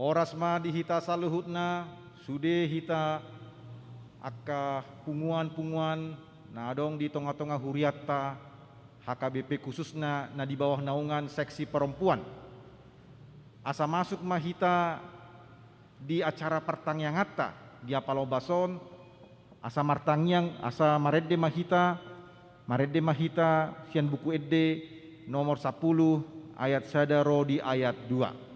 Oras ma di hita saluhutna sude hita akka punguan-punguan nadong di tengah-tengah huriatta HKBP khususnya di bawah naungan seksi perempuan. Asa masuk mahita di acara pertangyangata di Apalobason asa martangyang asa maredde mahita sian buku edde nomor 10 ayat sadaro di ayat 2.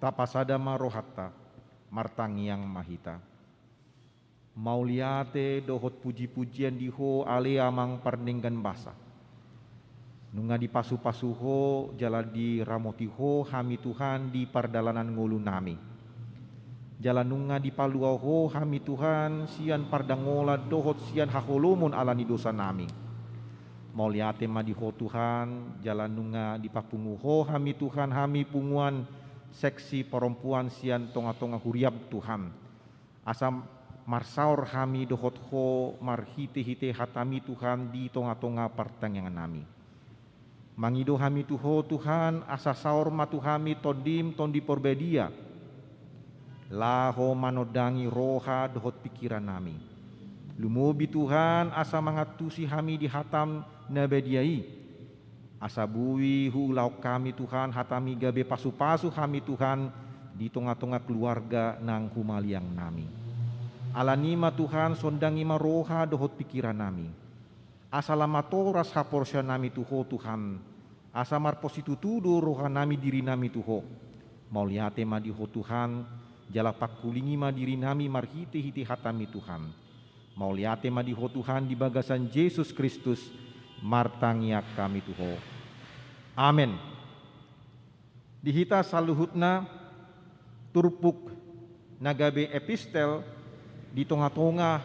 Tapasadama rohatta martangyang mahita mauliate dohot puji-pujian diho ale amang perninggan basa nunga di pasu-pasuho jala di ramotiho hami Tuhan di pardalanan ngulu nami jala nunga di paluaho hami Tuhan sian pardangola dohot sian hakolomun alani dosa nami mauliate madiho Tuhan jala nunga di papunguho hami Tuhan hami punguan seksi perempuan sian tonga-tonga huriab Tuhan asam marsaur hami dohot ho marhite-hite hatami Tuhan di tonga-tonga pertangyangan nami mangido hami tuho Tuhan asa saur matu hami tondim tondi porbedia laho manodangi roha dohot pikiran nami lumubi Tuhan asa mangatusi hami di hatam nabediai asa bui hulau kami Tuhan hatami gabe pasu-pasu kami Tuhan di tengah-tengah keluarga nang humaliang nami alanima Tuhan sondangima roha dohot pikiran nami asalamato ras haporsya nami tuho Tuhan asa marpositutudo roha nami diri nami tuho mauliate madiho Tuhan jala pakulingi ma diri nami marhite-hite hatami Tuhan mauliate madiho Tuhan di bagasan Yesus Kristus martangyak kami tuho. Amin. Dihita saluhutna turpuk nagabe epistel di tengah-tengah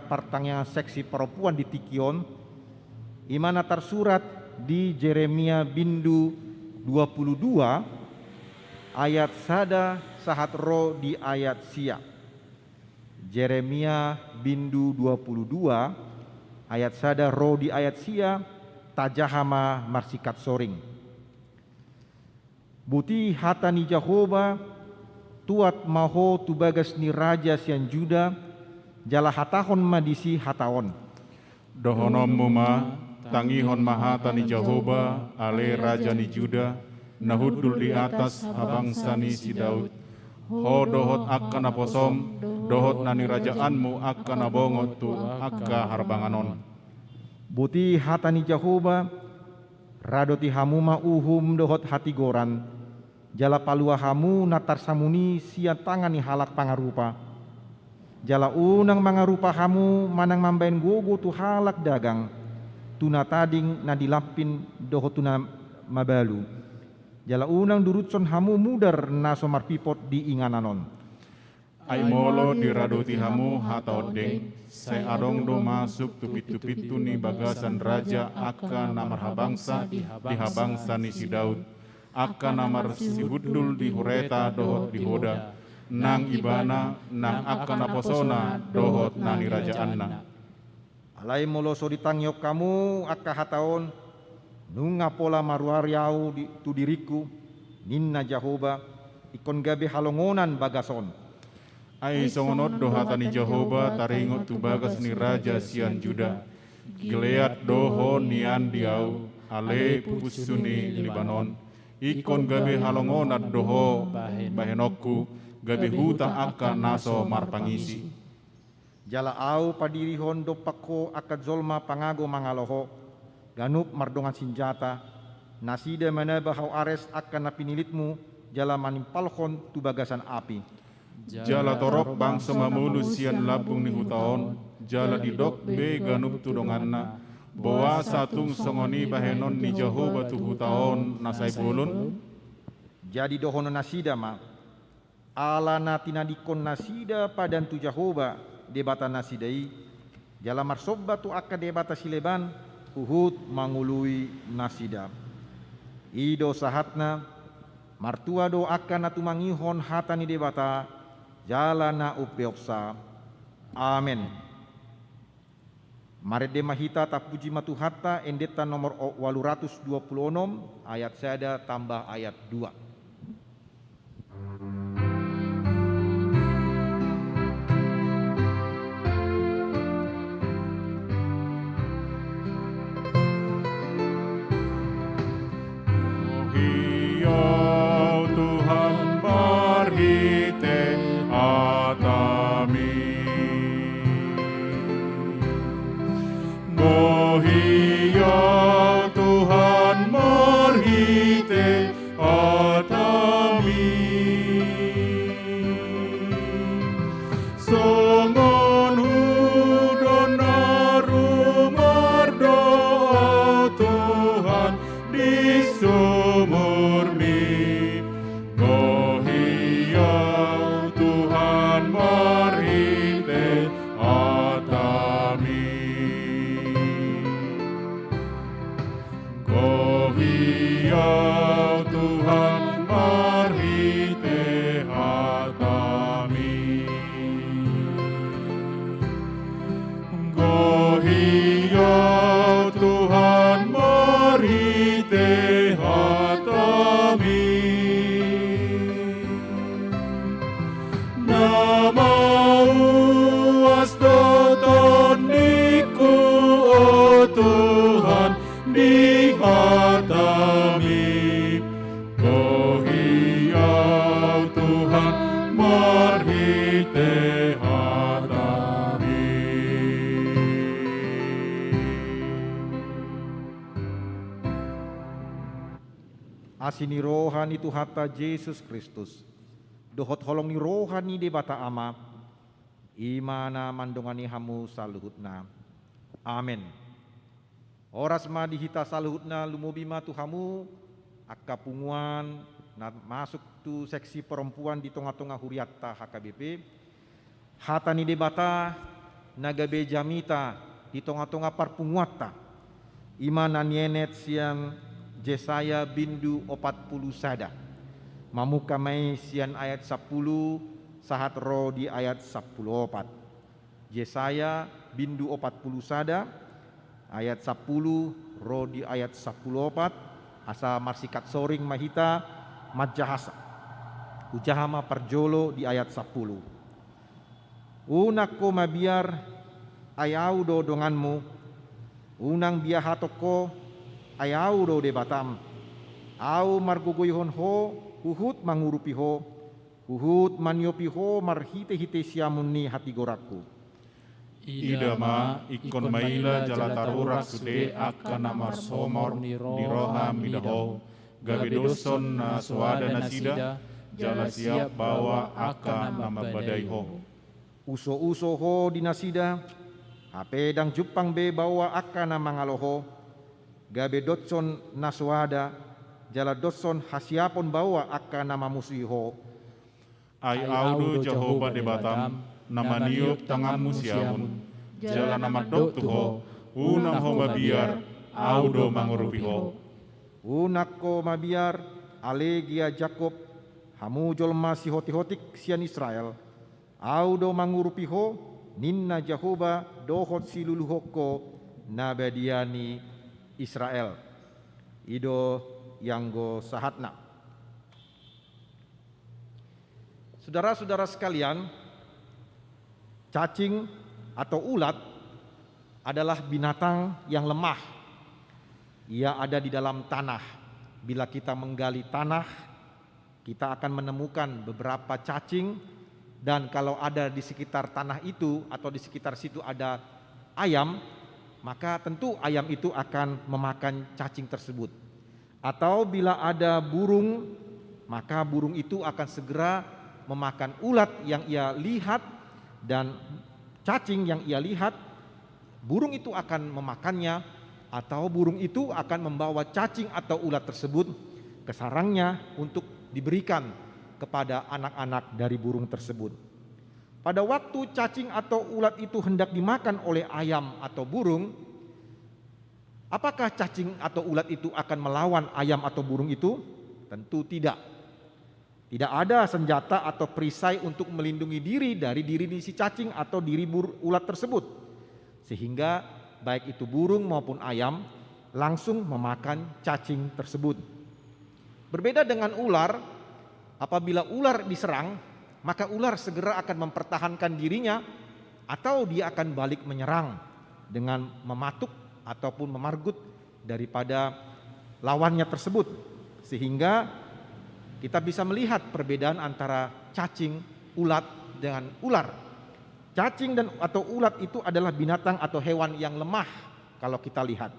partangyangan seksi perempuan di Tikion imana tersurat di Jeremia bindu 22 ayat sada sahat ro di ayat sia. Jeremia bindu 22 ayat sada ro di ayat sia tajahama marsikat soring. Buti hatani Jehovah tuat maho tubagas ni raja sian Juda jala hatahon madisi hataon. Dohonom muma tangihon mahatani Jehovah ale raja ni Juda nahudul di atas habangsa ni si Daud ho dohot akka naposom, dohot nani rajaanmu akka nabongot tu akka harbanganon. Buti hatani Jehovah, radoti hamuma uhum dohot hati goran, jala palua hamu natar samuni sia tangani halak pangarupa, jala unang mangarupa hamu manang mambain gogo tu halak dagang, tuna tading na dilapin dohot tuna mabalu, jala unang durutson hamu mudar na somar pipot di ingananon. Ai molo diradoti hamu hatau deng, saya adong do masuk tupit-tupitu ni bagasan raja akka namar habangsa di habangsa ni si Daud, akka namar si Hudul di Hureta dohot di Hoda, nang ibana nang akka naposona dohot nani rajaanna. Alai moloso ditangyok kamu akka hataon, nunga pola maruariau di tu diriku, ninna Jehovah, ikon gabe halongonan bagason. Ai songonot dohatani Jehovah taringot tu bagas ni raja sian Juda, geleat doho nian diau, ale pupusuni Libanon, ikon gabe halongonat doho bahenokku, gabe huta akka naso marpangisi. Jala au padirihon dopako akad zolma pangago mangaloho, ganup mardongan senjata, nasida mana bahau ares akan napinilitmu, jala manimpalhon tu bagasan api. Jala torok bangsa mamulu sian labung ni hutaon, jala didok be ganup tudonganna, bawa satung songoni bahenon ni Jehovah tu hutaon nasai pulun. Jadi dohono nasida ma, ala natina dikon nasida padan tu Jehovah debata nasidai, jala marsobba tu akka debata sileban, uhud mangului nasida. Ido sahatna, martua do akka natu mangihon hatani debata, jala na upeoksa. Amen. Marede mahita tapuji matuhatta endeta nomor 826 ayat sada tambah ayat 2. Asini rohani tu hatta Yesus Kristus, dohot holong ni rohani debata ama, imana mandongani hamu saluhutna. Amen. Oras ma dihita saluhutna lumobima tu hamu, akka punguan, na masuk tu seksi perempuan di tengah-tengah huriatta HKBP, hatani debata nagabe jamita di tengah-tengah parpunguatta, imana nienet siang Jesaya bindu 40 sada, mamuka mai sian ayat 10, sahat ro di ayat 14. Jesaya bindu 40 sada, ayat 10 ro di ayat 14, asa marsikat soring mahita majahasa, ujahama parjolo di ayat 10. Unak ko mabiar ayau do donganmu, unang biahatoko ayau do de batam, au marguguyhon ho, uhut mangurupi ho, Uhut maniopiho marhite-hite siamunni hati goraku. Idama ikon maila jalatarurak sude akan namar somor niroha midaho gabedoson na suada nasida jala siap bawa akan nama badaiho. Uso-uso ho dinasida, hape dang jupang be bawa akan nama ngaloho, gabe dotson naswada, jala dotson hasiapon bawa akan nama musiho. Ai audu Jehovah de Batam, nama niup tangamu siamun, jala nama dok tuho, unam ho mabiar, audo mangurupiho. Unakko mabiar, alegia Jakob, hamu jolma si hoti-hotik sian Israel, audo mangurupiho, ninna Jehovah dohot si luluhoko, nabadiani Israel. Ido yanggo sahatna. Saudara-saudara sekalian, cacing atau ulat adalah binatang yang lemah. Ia ada di dalam tanah. Bila kita menggali tanah, kita akan menemukan beberapa cacing, dan kalau ada di sekitar tanah itu atau di sekitar situ ada ayam, maka tentu ayam itu akan memakan cacing tersebut. Atau bila ada burung, maka burung itu akan segera memakan ulat yang ia lihat, dan cacing yang ia lihat, burung itu akan memakannya, atau burung itu akan membawa cacing atau ulat tersebut ke sarangnya untuk diberikan kepada anak-anak dari burung tersebut. Pada waktu cacing atau ulat itu hendak dimakan oleh ayam atau burung, apakah cacing atau ulat itu akan melawan ayam atau burung itu? Tentu tidak. Tidak ada senjata atau perisai untuk melindungi diri dari diri si cacing atau diri ulat tersebut. Sehingga baik itu burung maupun ayam langsung memakan cacing tersebut. Berbeda dengan ular, apabila ular diserang, maka ular segera akan mempertahankan dirinya, atau dia akan balik menyerang dengan mematuk ataupun memargut daripada lawannya tersebut. Sehingga kita bisa melihat perbedaan antara cacing, ulat dengan ular. Cacing dan atau ulat itu adalah binatang atau hewan yang lemah kalau kita lihat.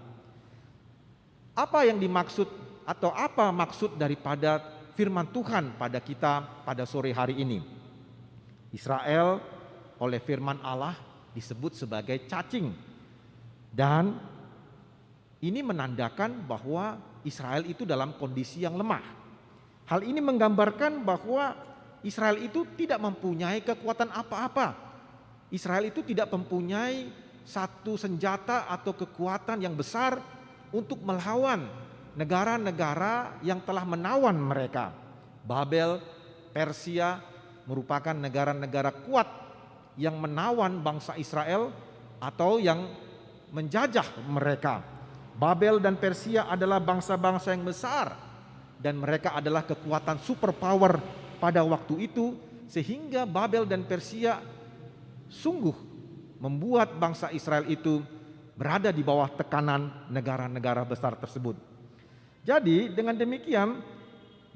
Apa yang dimaksud atau apa maksud daripada firman Tuhan pada kita pada sore hari ini? Israel oleh firman Allah disebut sebagai cacing. Dan ini menandakan bahwa Israel itu dalam kondisi yang lemah. Hal ini menggambarkan bahwa Israel itu tidak mempunyai kekuatan apa-apa. Israel itu tidak mempunyai satu senjata atau kekuatan yang besar untuk melawan negara-negara yang telah menawan mereka. Babel, Persia merupakan negara-negara kuat yang menawan bangsa Israel atau yang menjajah mereka. Babel dan Persia adalah bangsa-bangsa yang besar, dan mereka adalah kekuatan superpower pada waktu itu, sehingga Babel dan Persia sungguh membuat bangsa Israel itu berada di bawah tekanan negara-negara besar tersebut. Jadi dengan demikian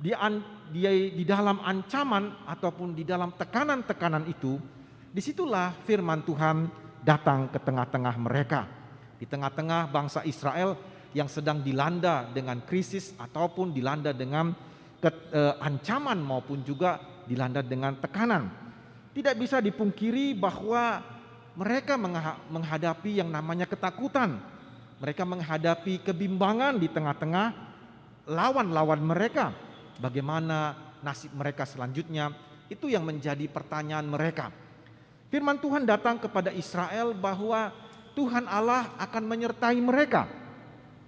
di dalam ancaman ataupun di dalam tekanan-tekanan itu, disitulah firman Tuhan datang ke tengah-tengah mereka, di tengah-tengah bangsa Israel yang sedang dilanda dengan krisis ataupun dilanda dengan ancaman maupun juga dilanda dengan tekanan. Tidak bisa dipungkiri bahwa mereka menghadapi yang namanya ketakutan. Mereka menghadapi kebimbangan di tengah-tengah lawan-lawan mereka. Bagaimana nasib mereka selanjutnya? Itu yang menjadi pertanyaan mereka. Firman Tuhan datang kepada Israel bahwa Tuhan Allah akan menyertai mereka.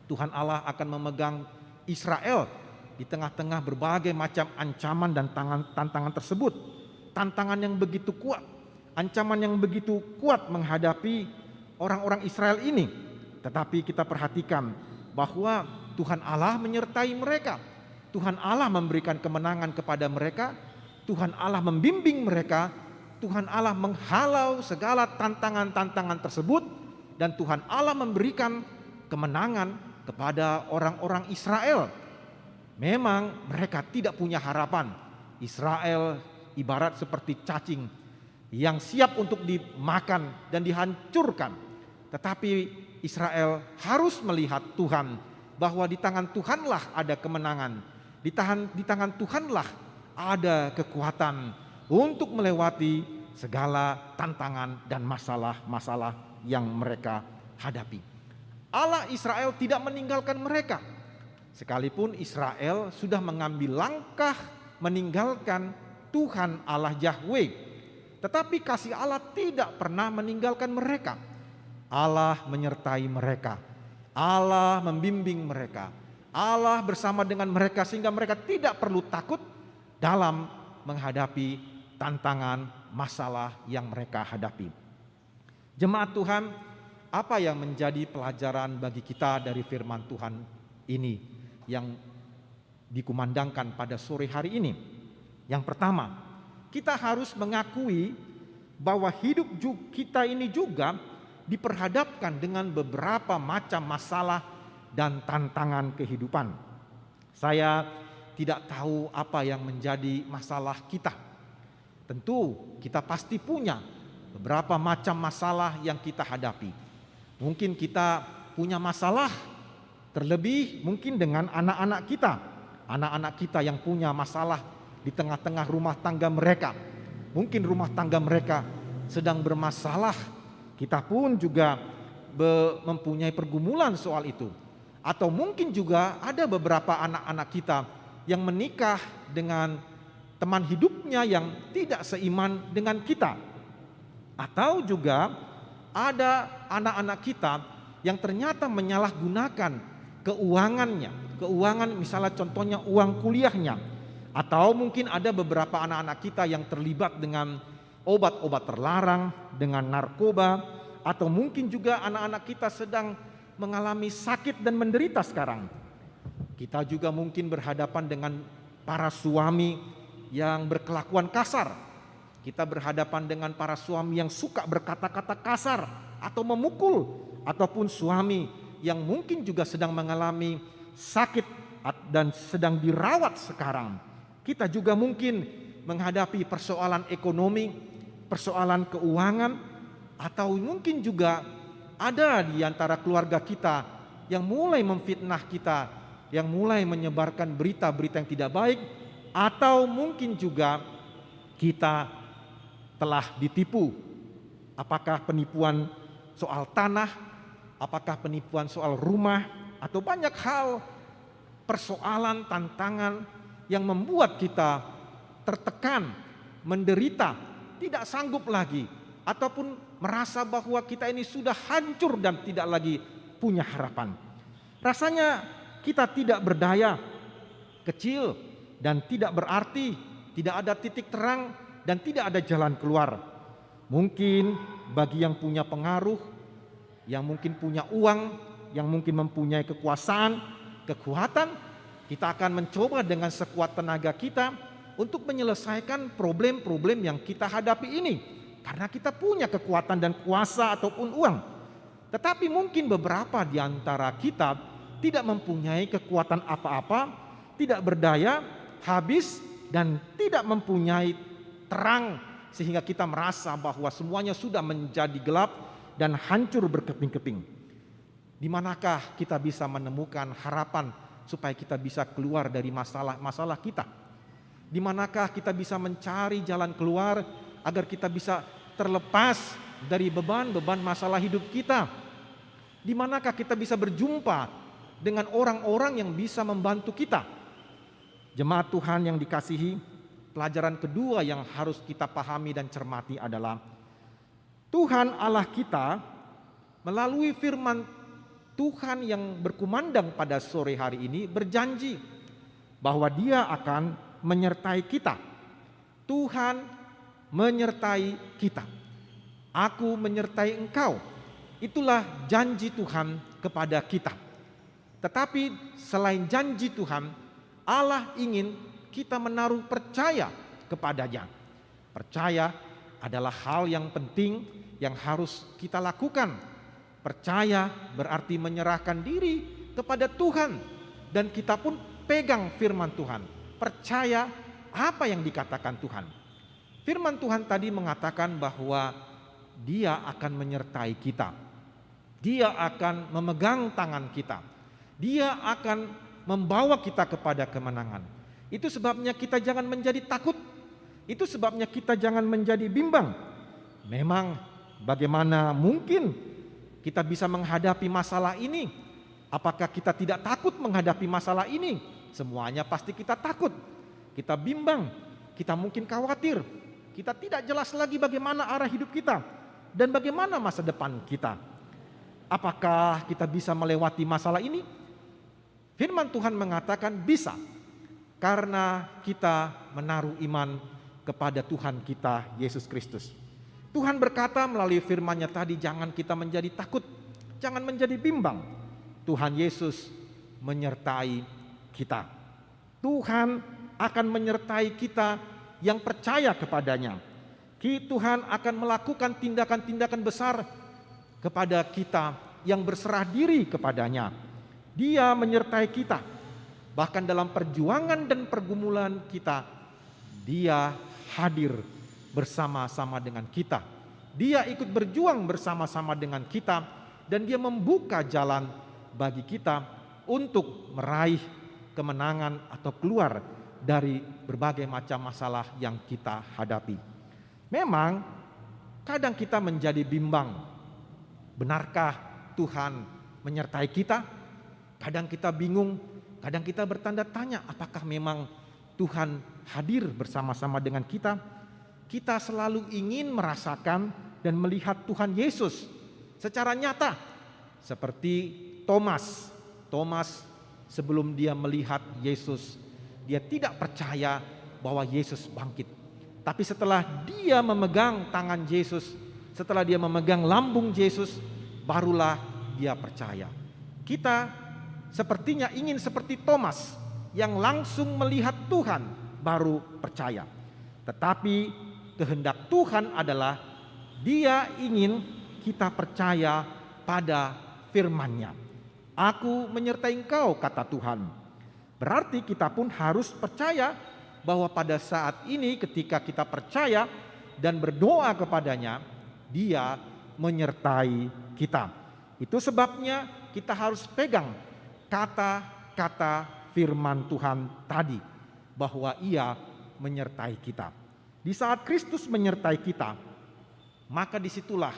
Tuhan Allah akan memegang Israel di tengah-tengah berbagai macam ancaman dan tantangan tersebut. Tantangan yang begitu kuat, ancaman yang begitu kuat menghadapi orang-orang Israel ini. Tetapi kita perhatikan bahwa Tuhan Allah menyertai mereka. Tuhan Allah memberikan kemenangan kepada mereka. Tuhan Allah membimbing mereka. Tuhan Allah menghalau segala tantangan-tantangan tersebut. Dan Tuhan Allah memberikan kemenangan kepada orang-orang Israel. Memang mereka tidak punya harapan. Israel ibarat seperti cacing yang siap untuk dimakan dan dihancurkan. Tetapi Israel harus melihat Tuhan, bahwa di tangan Tuhanlah ada kemenangan, di tangan Tuhanlah ada kekuatan untuk melewati segala tantangan dan masalah-masalah yang mereka hadapi. Allah Israel tidak meninggalkan mereka, sekalipun Israel sudah mengambil langkah meninggalkan Tuhan Allah Yahweh, tetapi kasih Allah tidak pernah meninggalkan mereka. Allah menyertai mereka, Allah membimbing mereka, Allah bersama dengan mereka sehingga mereka tidak perlu takut dalam menghadapi tantangan masalah yang mereka hadapi. Jemaat Tuhan, apa yang menjadi pelajaran bagi kita dari firman Tuhan ini yang dikumandangkan pada sore hari ini? Yang pertama, kita harus mengakui bahwa hidup kita ini juga diperhadapkan dengan beberapa macam masalah dan tantangan kehidupan. Saya tidak tahu apa yang menjadi masalah kita. Tentu kita pasti punya beberapa macam masalah yang kita hadapi. Mungkin kita punya masalah, terlebih mungkin dengan anak-anak kita. Anak-anak kita yang punya masalah di tengah-tengah rumah tangga mereka. Mungkin rumah tangga mereka sedang bermasalah. Kita pun juga mempunyai pergumulan soal itu. Atau mungkin juga ada beberapa anak-anak kita yang menikah dengan teman hidupnya yang tidak seiman dengan kita. Atau juga ada anak-anak kita yang ternyata menyalahgunakan keuangannya. Keuangan misalnya contohnya uang kuliahnya. Atau mungkin ada beberapa anak-anak kita yang terlibat dengan obat-obat terlarang, dengan narkoba, atau mungkin juga anak-anak kita sedang mengalami sakit dan menderita sekarang. Kita juga mungkin berhadapan dengan para suami yang berkelakuan kasar. Kita berhadapan dengan para suami yang suka berkata-kata kasar atau memukul, ataupun suami yang mungkin juga sedang mengalami sakit dan sedang dirawat sekarang. Kita juga mungkin menghadapi persoalan ekonomi, persoalan keuangan, atau mungkin juga ada di antara keluarga kita yang mulai memfitnah kita, yang mulai menyebarkan berita-berita yang tidak baik, atau mungkin juga kita telah ditipu. Apakah penipuan soal tanah, apakah penipuan soal rumah, atau banyak hal persoalan, tantangan yang membuat kita tertekan, menderita, tidak sanggup lagi, ataupun merasa bahwa kita ini sudah hancur dan tidak lagi punya harapan. Rasanya kita tidak berdaya, kecil, dan tidak berarti, tidak ada titik terang, dan tidak ada jalan keluar. Mungkin bagi yang punya pengaruh, yang mungkin punya uang, yang mungkin mempunyai kekuasaan, kekuatan, kita akan mencoba dengan sekuat tenaga kita untuk menyelesaikan problem-problem yang kita hadapi ini, karena kita punya kekuatan dan kuasa ataupun uang. Tetapi mungkin beberapa di antara kita tidak mempunyai kekuatan apa-apa, tidak berdaya, habis, dan tidak mempunyai terang, sehingga kita merasa bahwa semuanya sudah menjadi gelap dan hancur berkeping-keping. Di manakah kita bisa menemukan harapan supaya kita bisa keluar dari masalah-masalah kita? Di manakah kita bisa mencari jalan keluar agar kita bisa terlepas dari beban-beban masalah hidup kita? Di manakah kita bisa berjumpa dengan orang-orang yang bisa membantu kita? Jemaat Tuhan yang dikasihi, pelajaran kedua yang harus kita pahami dan cermati adalah Tuhan Allah kita melalui firman Tuhan yang berkumandang pada sore hari ini berjanji bahwa Dia akan menyertai kita. Tuhan menyertai kita. Aku menyertai engkau. Itulah janji Tuhan kepada kita. Tetapi selain janji Tuhan, Allah ingin kita menaruh percaya kepadanya. Percaya adalah hal yang penting yang harus kita lakukan. Percaya berarti menyerahkan diri kepada Tuhan, dan kita pun pegang firman Tuhan. Percaya apa yang dikatakan Tuhan. Firman Tuhan tadi mengatakan bahwa Dia akan menyertai kita. Dia akan memegang tangan kita. Dia akan membawa kita kepada kemenangan. Itu sebabnya kita jangan menjadi takut. Itu sebabnya kita jangan menjadi bimbang. Memang bagaimana mungkin kita bisa menghadapi masalah ini? Apakah kita tidak takut menghadapi masalah ini? Semuanya pasti kita takut. Kita bimbang. Kita mungkin khawatir. Kita tidak jelas lagi bagaimana arah hidup kita dan bagaimana masa depan kita. Apakah kita bisa melewati masalah ini? Firman Tuhan mengatakan bisa, karena kita menaruh iman kepada Tuhan kita Yesus Kristus. Tuhan berkata melalui firman-Nya tadi, jangan kita menjadi takut, jangan menjadi bimbang. Tuhan Yesus menyertai kita. Tuhan akan menyertai kita yang percaya kepadanya. Tuhan akan melakukan tindakan-tindakan besar kepada kita yang berserah diri kepadanya. Dia menyertai kita. Bahkan dalam perjuangan dan pergumulan kita, Dia hadir bersama-sama dengan kita. Dia ikut berjuang bersama-sama dengan kita, dan Dia membuka jalan bagi kita untuk meraih kemenangan atau keluar dari berbagai macam masalah yang kita hadapi. Memang kadang kita menjadi bimbang. Benarkah Tuhan menyertai kita? Kadang kita bingung, kadang kita bertanda tanya, apakah memang Tuhan hadir bersama-sama dengan kita? Kita selalu ingin merasakan dan melihat Tuhan Yesus secara nyata. Seperti Thomas sebelum dia melihat Yesus, dia tidak percaya bahwa Yesus bangkit. Tapi setelah dia memegang tangan Yesus, setelah dia memegang lambung Yesus, barulah dia percaya. Kita sepertinya ingin seperti Thomas yang langsung melihat Tuhan baru percaya. Tetapi kehendak Tuhan adalah Dia ingin kita percaya pada firman-Nya. Aku menyertai engkau, kata Tuhan. Berarti kita pun harus percaya bahwa pada saat ini ketika kita percaya dan berdoa kepadanya, Dia menyertai kita. Itu sebabnya kita harus pegang kata-kata firman Tuhan tadi, bahwa Ia menyertai kita. Di saat Kristus menyertai kita, maka disitulah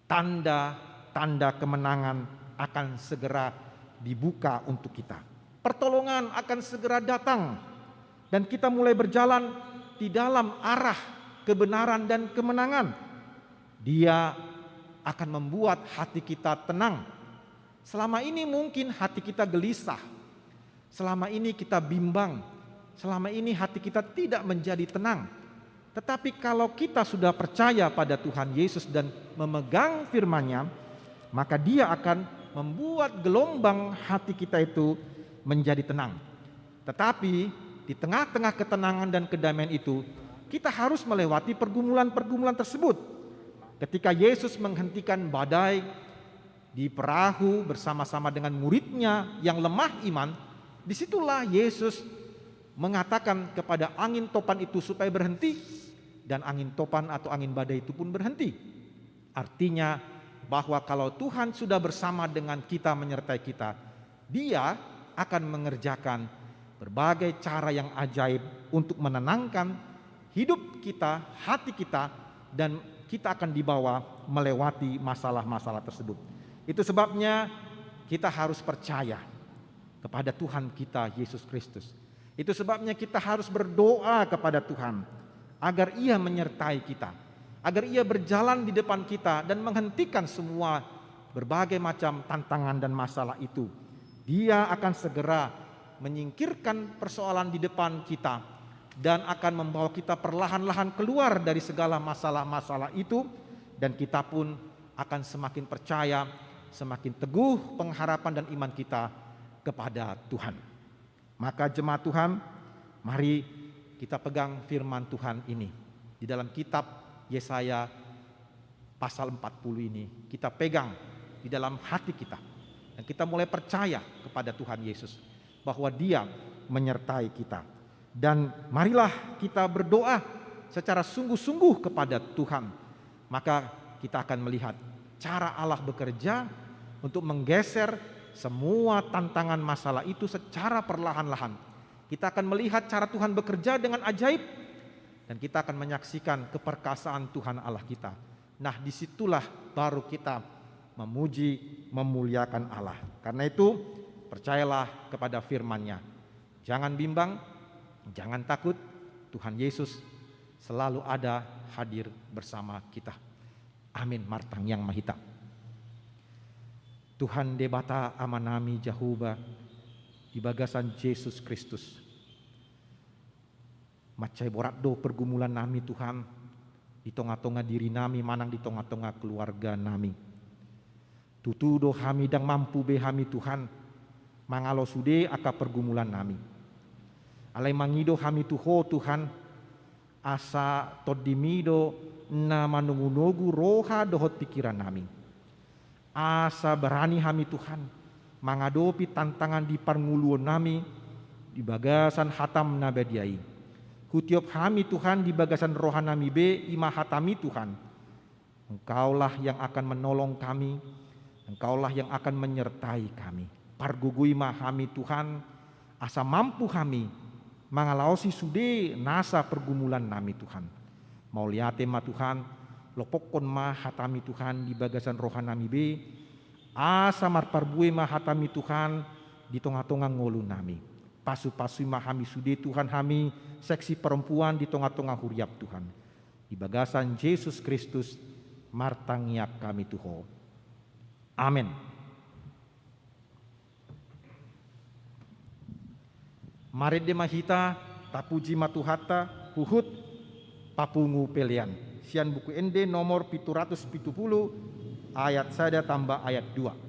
tanda-tanda kemenangan akan segera dibuka untuk kita. Pertolongan akan segera datang, dan kita mulai berjalan di dalam arah kebenaran dan kemenangan. Dia akan membuat hati kita tenang. Selama ini mungkin hati kita gelisah, selama ini kita bimbang, selama ini hati kita tidak menjadi tenang. Tetapi kalau kita sudah percaya pada Tuhan Yesus dan memegang firman-Nya, maka Dia akan membuat gelombang hati kita itu menjadi tenang. Tetapi di tengah-tengah ketenangan dan kedamaian itu, kita harus melewati pergumulan-pergumulan tersebut. Ketika Yesus menghentikan badai di perahu bersama-sama dengan murid-Nya yang lemah iman, disitulah Yesus mengatakan kepada angin topan itu supaya berhenti, dan angin topan atau angin badai itu pun berhenti. Artinya bahwa kalau Tuhan sudah bersama dengan kita, menyertai kita, Dia akan mengerjakan berbagai cara yang ajaib untuk menenangkan hidup kita, hati kita, dan kita akan dibawa melewati masalah-masalah tersebut. Itu sebabnya kita harus percaya kepada Tuhan kita Yesus Kristus. Itu sebabnya kita harus berdoa kepada Tuhan agar Ia menyertai kita, agar Ia berjalan di depan kita dan menghentikan semua berbagai macam tantangan dan masalah itu. Dia akan segera menyingkirkan persoalan di depan kita dan akan membawa kita perlahan-lahan keluar dari segala masalah-masalah itu, dan kita pun akan semakin percaya, semakin teguh pengharapan dan iman kita kepada Tuhan. Maka jemaat Tuhan, mari kita pegang firman Tuhan ini di dalam kitab Yesaya pasal 40 ini. Kita pegang di dalam hati kita, dan kita mulai percaya kepada Tuhan Yesus bahwa Dia menyertai kita. Dan marilah kita berdoa secara sungguh-sungguh kepada Tuhan, maka kita akan melihat cara Allah bekerja untuk menggeser semua tantangan masalah itu secara perlahan-lahan. Kita akan melihat cara Tuhan bekerja dengan ajaib, dan kita akan menyaksikan keperkasaan Tuhan Allah kita. Nah, disitulah baru kita memuji, memuliakan Allah. Karena itu, percayalah kepada firman-Nya. Jangan bimbang, jangan takut, Tuhan Yesus selalu ada hadir bersama kita. Amin, martang yang mahita. Tuhan debata amanami Jehovah di bagasan Yesus Kristus. Macai boratdo pergumulan nami Tuhan, di tengah-tengah diri nami manang di tengah-tengah keluarga nami. Tutudo kami dang mampu behami Tuhan, mangalo sude aka pergumulan nami. Alai mangido kami tuho Tuhan, asa todimido na manungunogu roha dohot pikiran nami. Asa berani kami Tuhan, menghadapi tantangan di parnguluan nami, di bagasan hatam nabadiai. Kutiop kami Tuhan di bagasan rohan nami be ima hatami Tuhan. Engkaulah yang akan menolong kami, Engkaulah yang akan menyertai kami. Pargugui kami Tuhan, asa mampu kami mangalaosi sude nasa pergumulan nami Tuhan. Mau liate Tuhan, lopokon hatami Tuhan di bagasan rohan nami be, asa marparbue hatami Tuhan di tengah-tengah ngolu nami. Pasu-pasu kami sude Tuhan kami, seksi perempuan di tengah-tengah huriap Tuhan. Di bagasan Yesus Kristus, martang ngiap kami Tuhan. Amin. Marit de mahita, tapuji matuhata, huhut, papungu pelian. Sian buku ND nomor 770, ayat sada tambah ayat 2.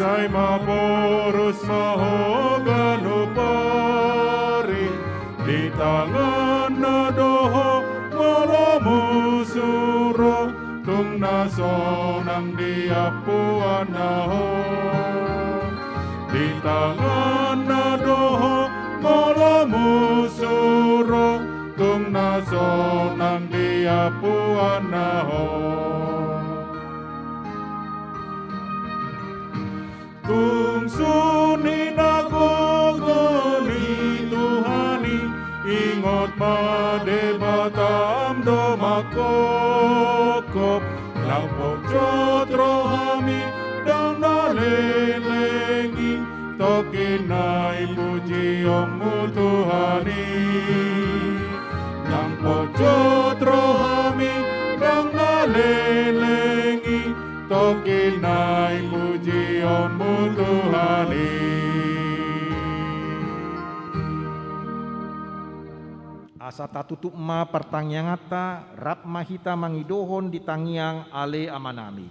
Sai maporus mahogano pari di tangan nadoho malamu suro tung nasonang diapuan naho di tangan nadoho malamu suro tung nasonang diapuan naho. Kung sunin ako gani Tuhani, ingot madebatam do makokop, lampok cotro hami dan nalelengi, tokinay puji omu Tuhani. Lampok cotro hami dan nalelengi, tokinay puji omu Tuhani. Asa tatutup ma pertangyangata rap mahita mangidohon di tangiang ale amanami.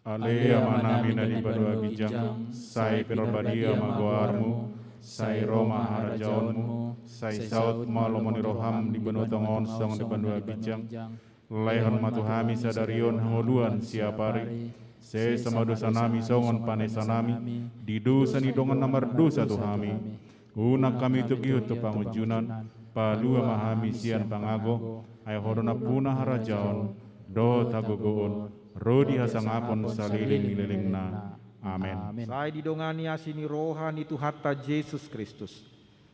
Ale amanami na di badua bijang, sai pirorbadia magoarmu, sai Roma harajaonmu, sai saut malomoni roham di benutong onsong di bandua bijang, laihon matuhami sadarion hangoluan siapari, se sama dosa nami songon panesa nami, di dosa ni dongan namar dosa tuhami, unak kami tugiut tu pangujunan, palua mahami sian pangago, ay horona punah harajaon, do tagogoon, rodi hasangapon saliling-liling na. Amen. Saya didongani asini rohani Tuhatta Yesus Kristus.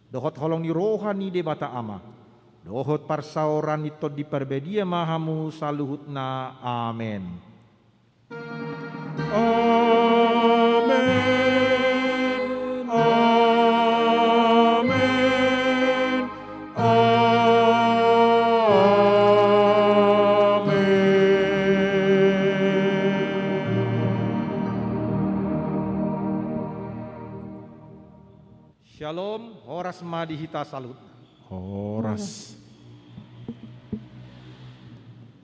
Dohot holong ni rohani debata ama. Dohot parsauran ito di perbedia mahamu saluhutna. Amen. Amen. Amen. Shalom, horas madihita salut. Horas.